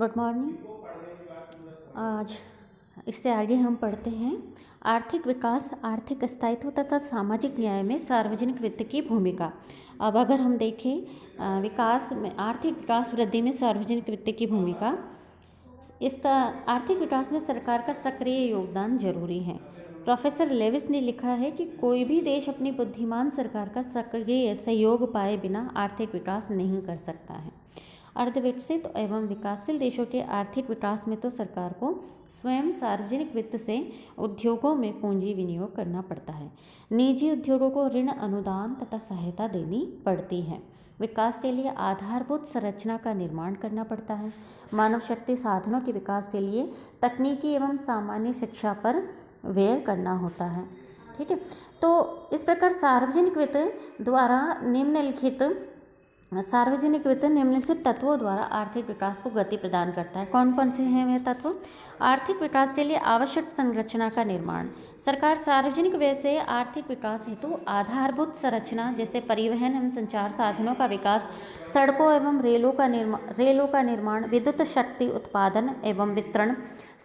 Good morning. आज इससे आगे हम पढ़ते हैं आर्थिक विकास, आर्थिक स्थायित्व तथा सामाजिक न्याय में सार्वजनिक वित्त की भूमिका। अब अगर हम देखें विकास में, आर्थिक विकास वृद्धि में सार्वजनिक वित्त की भूमिका, इसका आर्थिक विकास में सरकार का सक्रिय योगदान जरूरी है। प्रोफेसर लेविस ने लिखा है कि कोई भी देश अपनी बुद्धिमान सरकार का सक्रिय सहयोग पाए बिना आर्थिक विकास नहीं कर सकता है। अर्धविकसित एवं विकासशील देशों के आर्थिक विकास में तो सरकार को स्वयं सार्वजनिक वित्त से उद्योगों में पूंजी विनियोग करना पड़ता है। निजी उद्योगों को ऋण, अनुदान तथा सहायता देनी पड़ती है। विकास के लिए आधारभूत संरचना का निर्माण करना पड़ता है। मानव शक्ति साधनों के विकास के लिए तकनीकी एवं सामान्य शिक्षा पर व्यय करना होता है। ठीक है, तो इस प्रकार सार्वजनिक वित्त निम्नलिखित तत्वों द्वारा आर्थिक विकास को गति प्रदान करता है। कौन कौन से हैं वे तत्व? आर्थिक विकास के लिए आवश्यक संरचना का निर्माण। सरकार सार्वजनिक व्यय से आर्थिक विकास हेतु आधारभूत संरचना जैसे परिवहन एवं संचार साधनों का विकास, सड़कों एवं रेलों का निर्माण, विद्युत शक्ति उत्पादन एवं वितरण,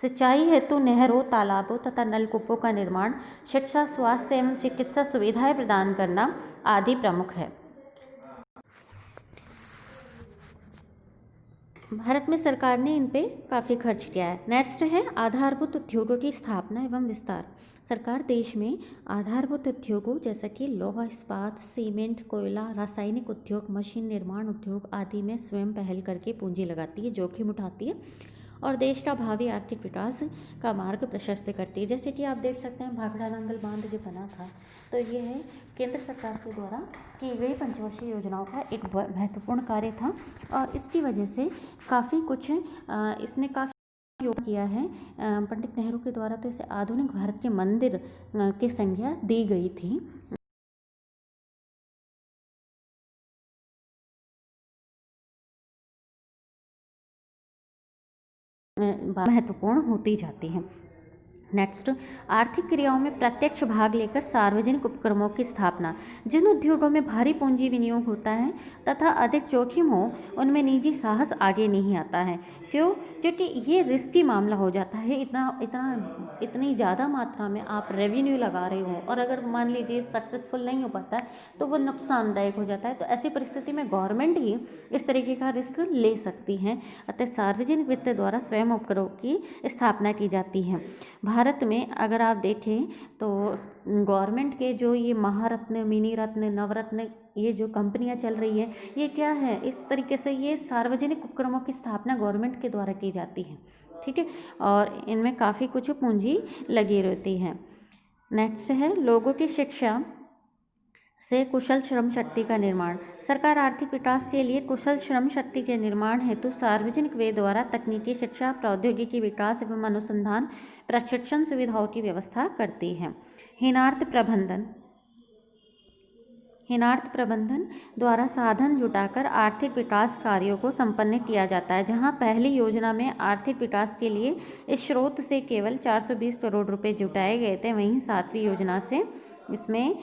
सिंचाई हेतु नहरों, तालाबों तथा नलकूपों का निर्माण, शिक्षा, स्वास्थ्य एवं चिकित्सा सुविधाएं प्रदान करना आदि प्रमुख है। भारत में सरकार ने इन पे काफ़ी खर्च किया है। नेक्स्ट है आधारभूत उद्योगों की स्थापना एवं विस्तार। सरकार देश में आधारभूत उद्योगों जैसे कि लौह इस्पात, सीमेंट, कोयला, रासायनिक उद्योग, मशीन निर्माण उद्योग आदि में स्वयं पहल करके पूंजी लगाती है, जोखिम उठाती है और देश का भावी आर्थिक विकास का मार्ग प्रशस्त करती है। जैसे कि आप देख सकते हैं भाखड़ा नांगल बांध जो बना था, तो ये है केंद्र सरकार के द्वारा की गई पंचवर्षीय योजनाओं का एक महत्वपूर्ण कार्य था और इसकी वजह से काफ़ी कुछ इसने काफ़ी योग किया है। पंडित नेहरू के द्वारा तो इसे आधुनिक भारत के मंदिर की संज्ञा दी गई थी। महत्वपूर्ण होती जाती हैं। नेक्स्ट, आर्थिक क्रियाओं में प्रत्यक्ष भाग लेकर सार्वजनिक उपक्रमों की स्थापना। जिन उद्योगों में भारी पूंजी विनियोग होता है तथा अधिक जोखिम हो, उनमें निजी साहस आगे नहीं आता है। क्यों? क्योंकि ये रिस्की मामला हो जाता है। इतनी ज़्यादा मात्रा में आप रेवेन्यू लगा रहे हो और अगर मान लीजिए सक्सेसफुल नहीं हो पाता है तो वो नुकसानदायक हो जाता है। तो ऐसी परिस्थिति में गवर्नमेंट ही इस तरीके का रिस्क ले सकती है। अतः सार्वजनिक वित्त द्वारा स्वयं उपक्रमों की स्थापना की जाती है। भारत में अगर आप देखें तो गवर्नमेंट के जो ये महारत्न, मिनी रत्न, नवरत्न ये जो कंपनियां चल रही है, ये क्या है, इस तरीके से ये सार्वजनिक उपक्रमों की स्थापना गवर्नमेंट के द्वारा की जाती है। ठीक है, और इनमें काफ़ी कुछ पूंजी लगी रहती है। नेक्स्ट है लोगों की शिक्षा से कुशल श्रम शक्ति का निर्माण। सरकार आर्थिक विकास के लिए कुशल श्रम शक्ति के निर्माण हेतु सार्वजनिक व्यय द्वारा तकनीकी शिक्षा, प्रौद्योगिकी विकास एवं अनुसंधान प्रशिक्षण सुविधाओं की व्यवस्था करती है। हीनार्थ प्रबंधन द्वारा साधन जुटाकर आर्थिक विकास कार्यों को संपन्न किया जाता है। जहां पहली योजना में आर्थिक विकास के लिए इस स्रोत से केवल 420 करोड़ रुपए जुटाए गए थे, वहीं 7वीं योजना से इसमें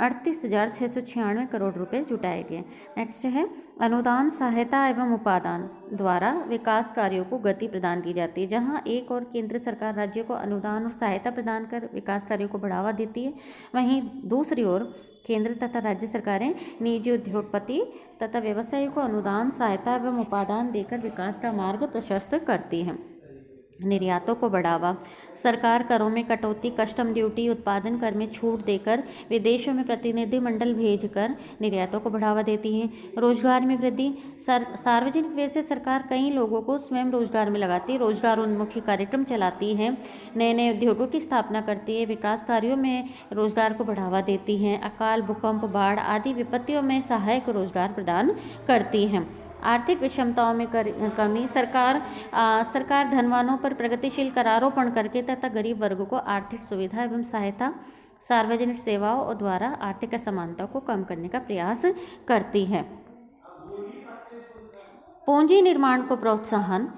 38,696 करोड़ रुपए जुटाए गए। नेक्स्ट है अनुदान, सहायता एवं उपादान द्वारा विकास कार्यों को गति प्रदान की जाती है। जहां एक और केंद्र सरकार राज्यों को अनुदान और सहायता प्रदान कर विकास कार्यों को बढ़ावा देती है, वहीं दूसरी ओर केंद्र तथा राज्य सरकारें निजी उद्योगपति तथा व्यवसायियों को अनुदान, सहायता एवं उपादान देकर विकास का मार्ग प्रशस्त करती हैं। निर्यातों को बढ़ावा। सरकार करों में कटौती, कस्टम ड्यूटी, उत्पादन कर में छूट देकर विदेशों में प्रतिनिधि मंडल भेजकर निर्यातों को बढ़ावा देती है। रोजगार में वृद्धि। सार्वजनिक व्यय से सरकार कई लोगों को स्वयं रोजगार में लगाती है, रोजगार उन्मुखी कार्यक्रम चलाती है, नए नए उद्योगों की स्थापना करती है, विकास कार्यों में रोजगार को बढ़ावा देती है, अकाल, भूकंप, बाढ़ आदि विपत्तियों में सहायक रोजगार प्रदान करती हैं। आर्थिक विषमताओं में कमी। सरकार धनवानों पर प्रगतिशील करारोपण करके तथा गरीब वर्गों को आर्थिक सुविधा एवं सहायता, सार्वजनिक सेवाओं द्वारा आर्थिक असमानता को कम करने का प्रयास करती है। पूंजी निर्माण को प्रोत्साहन।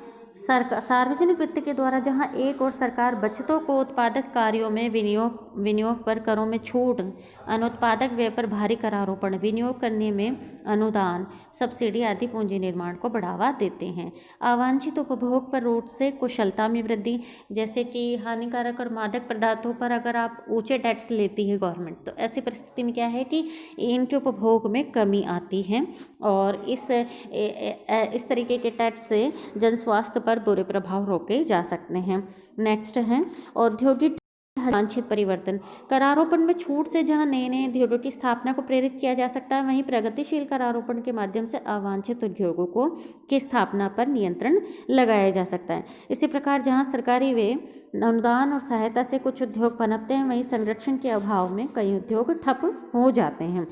सार्वजनिक वित्त के द्वारा जहां एक और सरकार बचतों को उत्पादक कार्यों में विनियोग विनियोग पर करों में छूट, अनुत्पादक व्यय पर भारी करारोपण, विनियोग करने में अनुदान, सब्सिडी आदि पूंजी निर्माण को बढ़ावा देते हैं। अवांछित उपभोग पर रोक से कुशलता में वृद्धि, जैसे कि हानिकारक और मादक पदार्थों पर अगर आप ऊंचे टैक्स लेती है गवर्नमेंट, तो ऐसी परिस्थिति में क्या है कि इनके उपभोग में कमी आती है और इस तरीके के टैक्स से जन स्वास्थ्य पर बुरे प्रभाव रोके जा सकते हैं। नेक्स्ट है औद्योगिक वांछित परिवर्तन। करारोपण में छूट से जहां नए नए उद्योगों की स्थापना को प्रेरित किया जा सकता है, वहीं प्रगतिशील करारोपण के माध्यम से अवांछित उद्योगों की स्थापना पर नियंत्रण लगाया जा सकता है। इसी प्रकार जहां सरकारी व्यय, अनुदान और सहायता से कुछ उद्योग पनपते हैं, वहीं संरक्षण के अभाव में कई उद्योग ठप हो जाते हैं।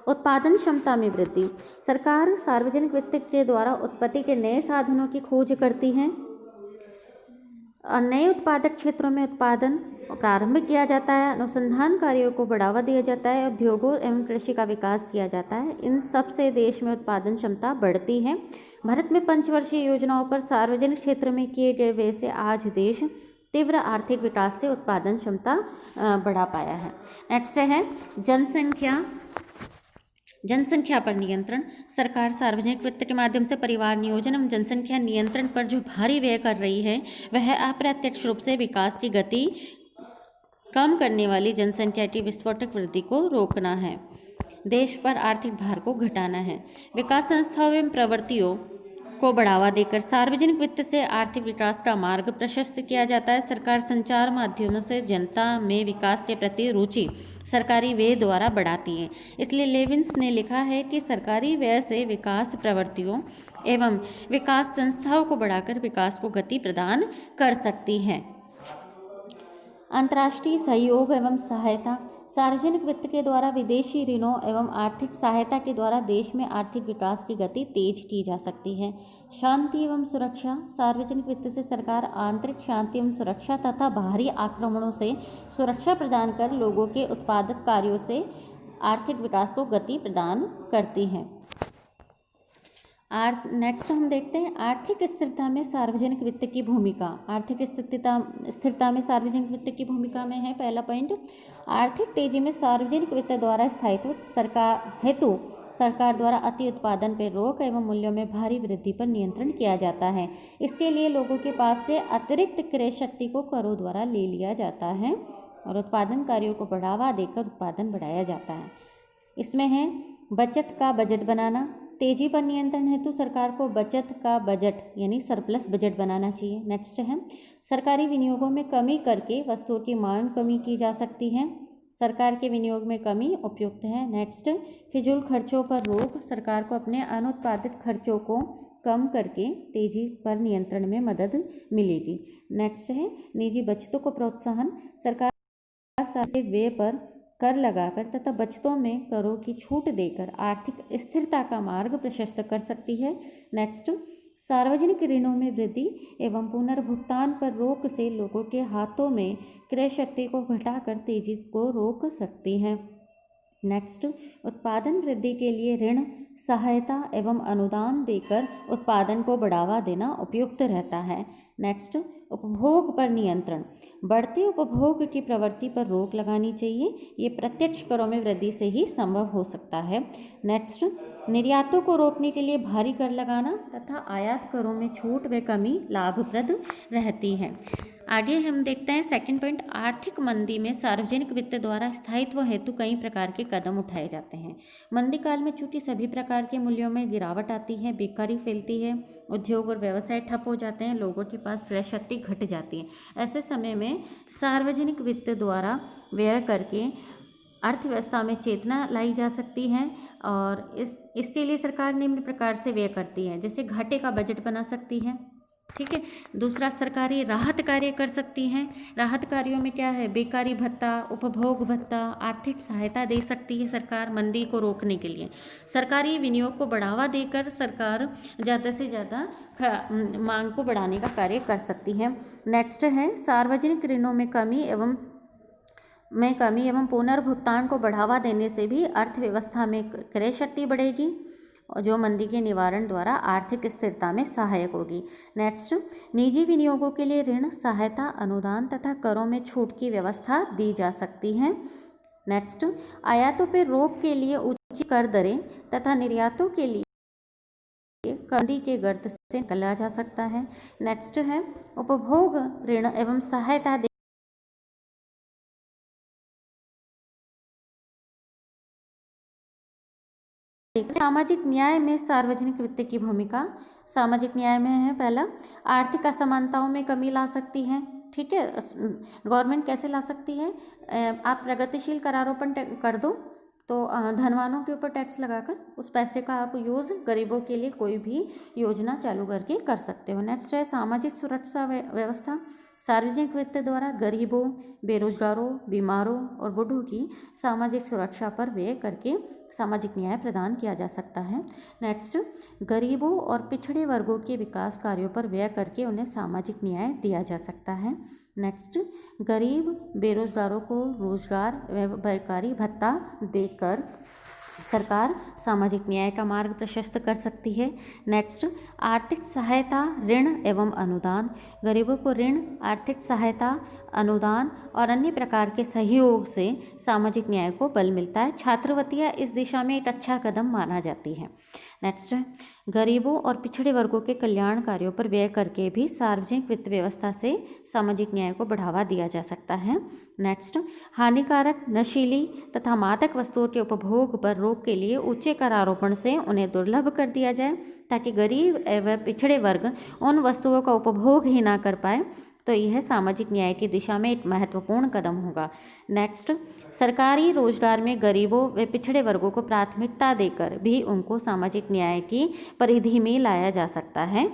उत्पादन क्षमता में वृद्धि। सरकार सार्वजनिक वित्त के द्वारा उत्पत्ति के नए साधनों की खोज करती है और नए उत्पादक क्षेत्रों में उत्पादन प्रारंभ किया जाता है, अनुसंधान कार्यों को बढ़ावा दिया जाता है, उद्योगों एवं कृषि का विकास किया जाता है। इन सब से देश में उत्पादन क्षमता बढ़ती है। भारत में पंचवर्षीय योजनाओं पर सार्वजनिक क्षेत्र में किए गए व्यय से आज देश तीव्र आर्थिक विकास से उत्पादन क्षमता बढ़ा पाया है। नेक्स्ट है जनसंख्या पर नियंत्रण। सरकार सार्वजनिक वित्त के माध्यम से परिवार नियोजन एवं जनसंख्या नियंत्रण पर जो भारी व्यय कर रही है, वह अप्रत्यक्ष रूप से विकास की गति कम करने वाली जनसंख्या की विस्फोटक वृद्धि को रोकना है, देश पर आर्थिक भार को घटाना है। विकास संस्थाओं एवं प्रवृत्तियों को बढ़ावा देकर सार्वजनिक वित्त से आर्थिक विकास का मार्ग प्रशस्त किया जाता है। सरकार संचार माध्यमों से जनता में विकास के प्रति रुचि सरकारी व्यय द्वारा बढ़ाती है। इसलिए लेविन्स ने लिखा है कि सरकारी व्यय से विकास प्रवृत्तियों एवं विकास संस्थाओं को बढ़ाकर विकास को गति प्रदान कर सकती है। अंतर्राष्ट्रीय सहयोग एवं सहायता। सार्वजनिक वित्त के द्वारा विदेशी ऋणों एवं आर्थिक सहायता के द्वारा देश में आर्थिक विकास की गति तेज की जा सकती है। शांति एवं सुरक्षा। सार्वजनिक वित्त से सरकार आंतरिक शांति एवं सुरक्षा तथा बाहरी आक्रमणों से सुरक्षा प्रदान कर लोगों के उत्पादक कार्यों से आर्थिक विकास को गति प्रदान करती है। नेक्स्ट हम देखते हैं आर्थिक स्थिरता में सार्वजनिक वित्त की भूमिका। आर्थिक स्थिरता में सार्वजनिक वित्त की भूमिका में है पहला पॉइंट, आर्थिक तेजी में सार्वजनिक वित्त द्वारा स्थायित्व सरकार द्वारा अति उत्पादन पर रोक एवं मूल्यों में भारी वृद्धि पर नियंत्रण किया जाता है। इसके लिए लोगों के पास से अतिरिक्त क्रय शक्ति को करों द्वारा ले लिया जाता है और उत्पादन कार्यों को बढ़ावा देकर उत्पादन बढ़ाया जाता है। इसमें है बचत का बजट बनाना। तेजी पर नियंत्रण हेतु सरकार को बचत का बजट यानी सरप्लस बजट बनाना चाहिए। नेक्स्ट है सरकारी विनियोगों में कमी करके वस्तुओं की मांग कमी की जा सकती है। सरकार के विनियोग में कमी उपयुक्त है। नेक्स्ट फिजूल खर्चों पर रोक। सरकार को अपने अनुत्पादित खर्चों को कम करके तेजी पर नियंत्रण में मदद मिलेगी। नेक्स्ट है निजी बचतों को प्रोत्साहन। सरकार सारे व्यय पर कर लगाकर तथा बचतों में करों की छूट देकर आर्थिक स्थिरता का मार्ग प्रशस्त कर सकती है। नेक्स्ट सार्वजनिक ऋणों में वृद्धि एवं पुनर्भुगतान पर रोक से लोगों के हाथों में क्रय शक्ति को घटाकर तेजी को रोक सकती है। नेक्स्ट उत्पादन वृद्धि के लिए ऋण, सहायता एवं अनुदान देकर उत्पादन को बढ़ावा देना उपयुक्त रहता है। नेक्स्ट उपभोग पर नियंत्रण। बढ़ते उपभोग की प्रवृत्ति पर रोक लगानी चाहिए। ये प्रत्यक्ष करों में वृद्धि से ही संभव हो सकता है। नेक्स्ट निर्यातों को रोकने के लिए भारी कर लगाना तथा आयात करों में छूट व कमी लाभप्रद रहती है। आगे हम देखते हैं सेकंड पॉइंट, आर्थिक मंदी में सार्वजनिक वित्त द्वारा स्थायित्व हेतु कई प्रकार के कदम उठाए जाते हैं। मंदी काल में चूंकि सभी प्रकार के मूल्यों में गिरावट आती है, बेकारी फैलती है, उद्योग और व्यवसाय ठप हो जाते हैं, लोगों के पास क्रय शक्ति घट जाती है। ऐसे समय में सार्वजनिक वित्त द्वारा व्यय करके अर्थव्यवस्था में चेतना लाई जा सकती है और इसके लिए सरकार निम्न प्रकार से व्यय करती है। जैसे घाटे का बजट बना सकती है, ठीक है। दूसरा सरकारी राहत कार्य कर सकती हैं। राहत कार्यों में क्या है, बेकारी भत्ता, उपभोग भत्ता, आर्थिक सहायता दे सकती है सरकार मंदी को रोकने के लिए। सरकारी विनियोग को बढ़ावा देकर सरकार ज़्यादा से ज़्यादा मांग को बढ़ाने का कार्य कर सकती है। नेक्स्ट है सार्वजनिक ऋणों में कमी एवं पुनर्भुगतान को बढ़ावा देने से भी अर्थव्यवस्था में क्रय शक्ति बढ़ेगी। जो मंदी के निवारण द्वारा आर्थिक स्थिरता में सहायक होगी। नेक्स्ट, निजी विनियोगों के लिए ऋण, सहायता, अनुदान तथा करों में छूट की व्यवस्था दी जा सकती है। नेक्स्ट, आयातों पर रोक के लिए उच्च कर दरें तथा निर्यातों के लिए मंदी के गर्त से निकला जा सकता है। नेक्स्ट है उपभोग ऋण एवं सहायता सामाजिक न्याय में सार्वजनिक वित्त की भूमिका। सामाजिक न्याय में है पहला, आर्थिक असमानताओं में कमी ला सकती है। ठीक है, गवर्नमेंट कैसे ला सकती है? आप प्रगतिशील करारोपण कर दो तो धनवानों के ऊपर टैक्स लगाकर उस पैसे का आप यूज़ गरीबों के लिए कोई भी योजना चालू करके कर सकते हो। नेक्स्ट है सामाजिक सुरक्षा व्यवस्था। सार्वजनिक वित्त द्वारा गरीबों, बेरोजगारों, बीमारों और बूढ़ों की सामाजिक सुरक्षा पर व्यय करके सामाजिक न्याय प्रदान किया जा सकता है। नेक्स्ट, गरीबों और पिछड़े वर्गों के विकास कार्यों पर व्यय करके उन्हें सामाजिक न्याय दिया जा सकता है। नेक्स्ट, गरीब बेरोजगारों को रोजगार एवं बेकारी भत्ता देकर सरकार सामाजिक न्याय का मार्ग प्रशस्त कर सकती है। नेक्स्ट, आर्थिक सहायता, ऋण एवं अनुदान। गरीबों को ऋण, आर्थिक सहायता, अनुदान और अन्य प्रकार के सहयोग से सामाजिक न्याय को बल मिलता है। छात्रवृत्तियाँ इस दिशा में एक अच्छा कदम माना जाती है। नेक्स्ट है गरीबों और पिछड़े वर्गों के कल्याण कार्यों पर व्यय करके भी सार्वजनिक वित्त व्यवस्था से सामाजिक न्याय को बढ़ावा दिया जा सकता है। नेक्स्ट, हानिकारक, नशीली तथा मादक वस्तुओं के उपभोग पर रोक के लिए ऊंचे कर आरोपण से उन्हें दुर्लभ कर दिया जाए ताकि गरीब एवं पिछड़े वर्ग उन वस्तुओं का उपभोग ही ना कर पाए, तो यह सामाजिक न्याय की दिशा में एक महत्वपूर्ण कदम होगा। नेक्स्ट, सरकारी रोजगार में गरीबों व पिछड़े वर्गों को प्राथमिकता देकर भी उनको सामाजिक न्याय की परिधि में लाया जा सकता है।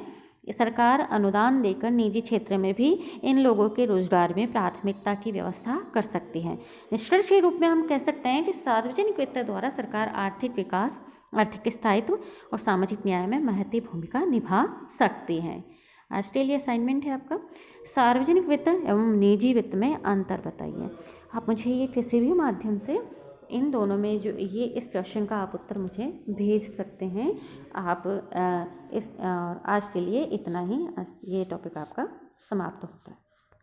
सरकार अनुदान देकर निजी क्षेत्र में भी इन लोगों के रोजगार में प्राथमिकता की व्यवस्था कर सकती है। निष्कर्ष के रूप में हम कह सकते हैं कि सार्वजनिक वित्त द्वारा सरकार आर्थिक विकास, आर्थिक स्थायित्व और सामाजिक न्याय में महती भूमिका निभा सकती है। आज के लिए असाइनमेंट है आपका, सार्वजनिक वित्त एवं निजी वित्त में अंतर बताइए। आप मुझे ये किसी भी माध्यम से इन दोनों में जो ये इस क्वेश्चन का आप उत्तर मुझे भेज सकते हैं। आप आज के लिए इतना ही, ये टॉपिक आपका समाप्त होता है।